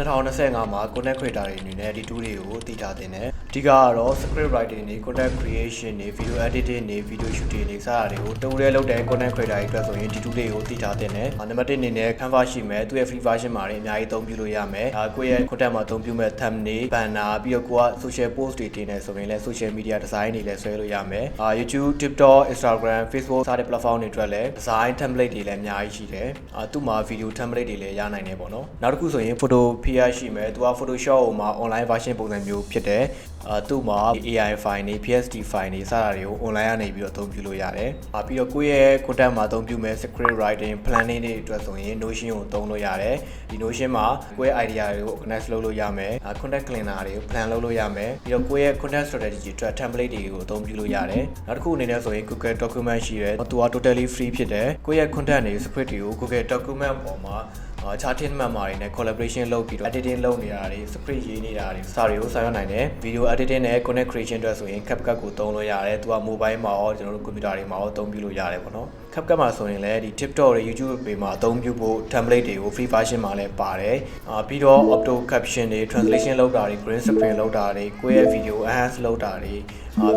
2025မှာ content creator တွေအနေနဲ့ဒီ tool တွေကိုသိထားတင်တယ်။ဒီကတော့ script writing တွေ content creation တွေ video editing တွေ video shooting တွေစတာတွေကိုတူရဲလုပ်တဲ့ content creator တွေအတွက်ဆိုရင်ဒီ tool တွေကိုသိထားတင်တယ်။နံပါတ်1အနေနဲ့ Canva ရှိမယ်သူရဲ့ free version မှာလည်းအများကြီးအသုံးပြုလို့ရမယ်။ကိုယ့်ရဲ့ content မှာအသုံးပြုမဲ့ thumbnail banner ပြီးတော့ကိုက social post တွေတင်နေဆိုရင်လည်း social media design တွေလည်းဆွဲလို့ရမယ်။ YouTube TikTok Instagram Facebook စတဲ့ platform တွေအတွက်လည်း design template တွေလည်းအများကြီးရှိတယ်။သူ့မှာ video template တွေလည်းရနိုင်တယ်ပေါ့နော်။နောက်တစ်ခုဆိုရင် photo PR ရှိမယ်သူက Photoshop ဟိုမှာ online version ပုံစံမျိုးဖြစ်တယ်သူ့မှာ AI file တွေ PSD file တွေစတာတွေကို online ကနေပြီးတော့အသုံးပြုလို့ရတယ်။ပြီးတော့ကိုယ့်ရဲ့ content မှာအသုံးပြုမဲ့ script writing planning တွေအတွက်ဆိုရင် Notion ကိုသုံးလို့ရတယ်။ဒီ Notion မှာကိုယ့်ရဲ့ idea တွေကို organize လုပ်လို့ရမယ်။ content cleaner တွေကို plan လုပ်လို့ရမယ်။ပြီးတော့ကိုယ့်ရဲ့ content strategy အတွက် template တွေကိုအသုံးပြုလို့ရတယ်။နောက်တစ်ခုအနေနဲ့ဆိုရင် Google document ရှိတယ်။သူက totally free ဖြစ်တယ်။ကိုယ့်ရဲ့ content တွေ script တွေကို Google document ပေါ်မှာcharting member တွေနဲ့ collaboration လုပ်ပြီးတော့ editing လုပ်နေတာတွေ script ရေးနေတာတွေစာတွေကိုဆောင်ရွက်နိုင်တယ် video editing နဲ့ content creation အတွက်ဆိုရင် CapCut ကိုသုံးလို့ရတယ်သူက mobile မှာရောကျွန်တော်တို့ computer တွေမှာရောအသုံးပြုလို့ရတယ်ပေါ့နော် CapCut မှာဆိုရင်လည်းဒီ TikTok တွေ YouTube တွေမှာအသုံးပြုဖို့ template တွေကို free version မှာလည်းပါတယ်ပြီးတော့ auto caption တွေ translation လုပ်တာတွေ green screen လုပ်တာတွေကိုယ့်ရဲ့ video enhance လုပ်တာတွေ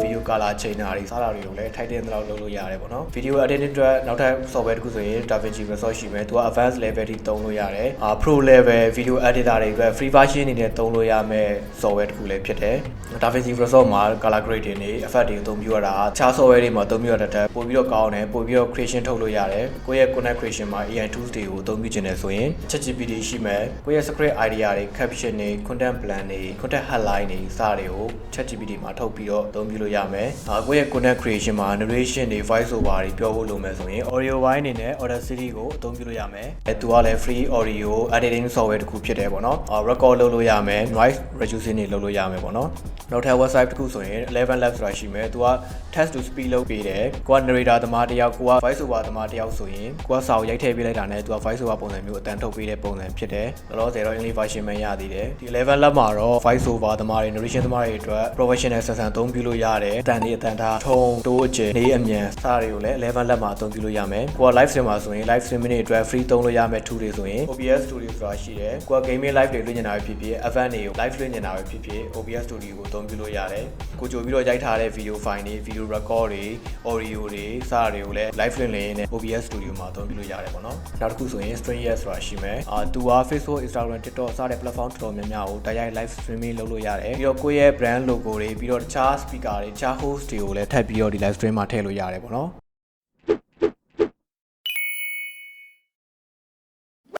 video color change တာတွေစတာတွေကိုလည်းထိုက်တဲ့လောက်လုပ်လို့ရတယ်ပေါ့နော် video editing အတွက်နောက်ထပ် software တစ်ခုဆိုရင် DaVinci Resolve ရှိမယ်သူက advanced level ထိသုံးလို့ရတယ်pro level video editor တွေအတွက် free version အနေနဲ့သုံးလို့ရမယ့် software တစ်ခုလည်းဖြစ်တယ် DaVinci Resolve မှာ color grading တွေ effect တွေအသုံးပြုရတာအခြား software တွေမှာအသုံးပြုရတဲ့ပို့ပြီးတော့ကောင်းတယ်ပို့ပြီးတော့ creation ထုတ်လို့ရတယ်ကိုယ့်ရဲ့ content creation မှာ AI tools တွေကိုအသုံးပြုခြင်းနဲ့ဆိုရင် ChatGPT ရှိမယ်ကိုယ့်ရဲ့ script idea တွေ caption တွေ content plan တွေ content headline တွေစတာတွေကို ChatGPT မှာထုတ်ပြီးတော့အသုံးပြုလို့ရမယ်ကိုယ့်ရဲ့ content creation မှာ narration တွေ voice over တွေပြောဖို့လိုမယ်ဆိုရင် audio ဘိုင်းအနေနဲ့ Audacity ကိုအသုံးပြုလို့ရမယ်သူကလည်း free audio editing software တစ်ခုဖြစ်တယ်ပေါ့နော် record လုပ်လို့ရမယ် noise reducing တွေလုပ်လို့ရမယ်ပေါ့နော်နောက်ထပ် website တစ်ခုဆိုရင် 11 labs ဆိုတာရှိမယ်သူက text to speech လုပ်ပေးတယ်ကိုက narrator သမားတစ်ယောက်ကိုက voice over သမားတစ်ယောက်ဆိုရင်ကိုကစာကိုရိုက်ထည့်ပေးလိုက်တာနဲ့သူက voice over ပုံစံမျိုးအတန်းထုတ်ပေးတဲ့ပုံစံဖြစ်တယ်လောလောဆယ်တော့ English version ပဲရသေးတယ်ဒီ11 lab မှာတော့ voice over သမားတွေ narration သမားတွေအတွက် professional ဆန်ဆန်အသုံးပြုလို့ရတယ်အတန်လေးအတန်ထားထုံးတိုးအကျယ်နေအမြန်စတာတွေကိုလည်း11 lab မှာအသုံးပြုလို့ရမယ်ကိုက live stream မှာဆိုရင် live stream တွေအတွက် free သုံးလို့ရမယ့် tool တွေဆိုရင် OBS Studio ဆိုတာရှိတယ်ကိုက gaming live တွေလွှင့်နေတာပဲဖြစ်ဖြစ် event တွေကို live လွှင့်နေတာပဲဖြစ်ဖြစ် OBS Studio ကိုအသုံးပြုလို့ရတယ်ကိုကြိုပြီးတော့ရိုက်ထားတဲ့ video file တွေ video record တွေ audio တွေစတာတွေကိုလည်း live လွှင့်လင်းနေ OBS Studio မှာအသုံးပြုလို့ရတယ်ပေါ့နော်နောက်တစ်ခုဆိုရင် StreamYard ဆိုတာရှိမယ်သူက Facebook Instagram TikTok စတဲ့ platform တော်တော်များများကိုတိုက်ရိုက် live streaming လုပ်လို့ရတယ်ပြီးတော့ကိုယ့်ရဲ့ brand logo တွေပြီးတော့တခြား speaker တွေတခြား host တွေကိုလည်းထပ်ပြီးတော့ဒီ live stream မှာထည့်လို့ရတယ်ပေါ့နော်